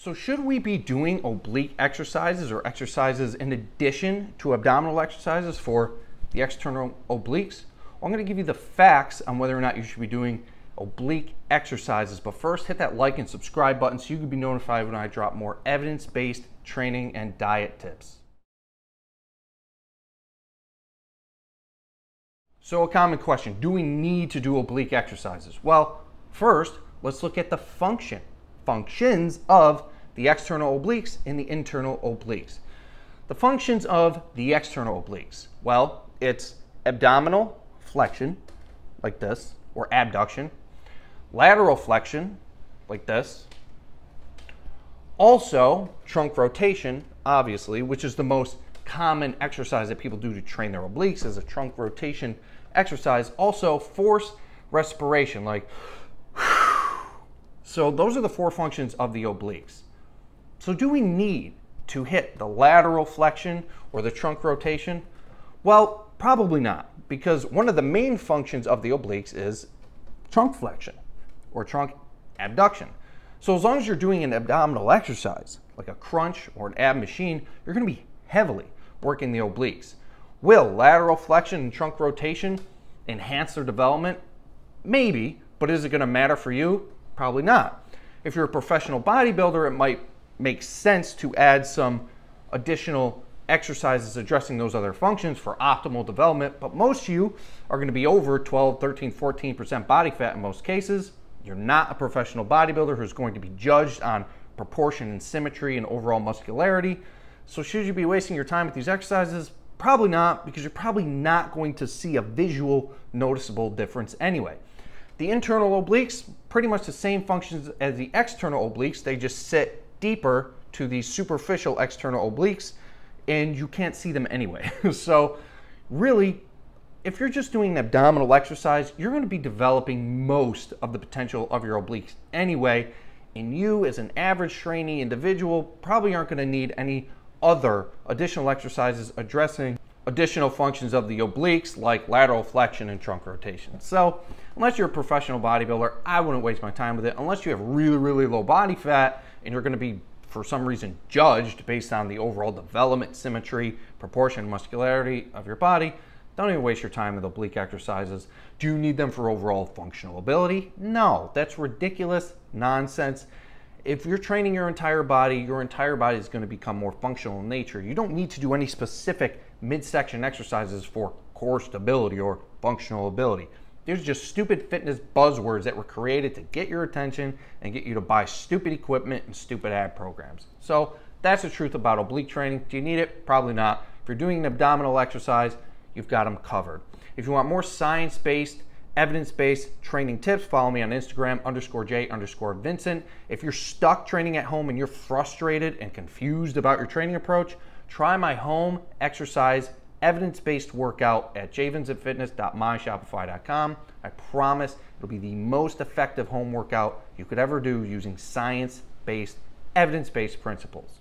So should we be doing oblique exercises or exercises in addition to abdominal exercises for the external obliques? Well, I'm going to give you the facts on whether or not you should be doing oblique exercises. But first, hit that like and subscribe button so you can be notified when I drop more evidence-based training and diet tips. So a common question, do we need to do oblique exercises? Well, first, let's look at the functions of the external obliques and the internal obliques. The functions of the external obliques, well, it's abdominal flexion, like this, or abduction, lateral flexion, like this, also trunk rotation, obviously, which is the most common exercise that people do to train their obliques, is a trunk rotation exercise. Also forced respiration, like so those are the four functions of the obliques. So do we need to hit the lateral flexion or the trunk rotation? Well, probably not, because one of the main functions of the obliques is trunk flexion or trunk abduction. So as long as you're doing an abdominal exercise, like a crunch or an ab machine, you're going to be heavily working the obliques. Will lateral flexion and trunk rotation enhance their development? Maybe, but is it going to matter for you? Probably not. If you're a professional bodybuilder, it might make sense to add some additional exercises addressing those other functions for optimal development, but most of you are going to be over 12, 13, 14% body fat in most cases. You're not a professional bodybuilder who's going to be judged on proportion and symmetry and overall muscularity. So should you be wasting your time with these exercises? Probably not, because you're probably not going to see a visual noticeable difference anyway. The internal obliques, pretty much the same functions as the external obliques. They just sit deeper to the superficial external obliques, and you can't see them anyway. So really, if you're just doing an abdominal exercise, you're going to be developing most of the potential of your obliques anyway, and you as an average trainee individual probably aren't going to need any other additional exercises addressing additional functions of the obliques like lateral flexion and trunk rotation. So unless you're a professional bodybuilder, I wouldn't waste my time with it. Unless you have really, really low body fat and you're going to be, for some reason, judged based on the overall development, symmetry, proportion, muscularity of your body, don't even waste your time with oblique exercises. Do you need them for overall functional ability? No, that's ridiculous nonsense. If you're training your entire body is going to become more functional in nature. You don't need to do any specific midsection exercises for core stability or functional ability. There's just stupid fitness buzzwords that were created to get your attention and get you to buy stupid equipment and stupid ad programs. So that's the truth about oblique training. Do you need it? Probably not. If you're doing an abdominal exercise, you've got them covered. If you want more science-based, evidence-based training tips, follow me on Instagram, _J_Vincent. If you're stuck training at home and you're frustrated and confused about your training approach, try my home exercise evidence-based workout at jvincentfitness.myshopify.com. I promise it'll be the most effective home workout you could ever do using science-based, evidence-based principles.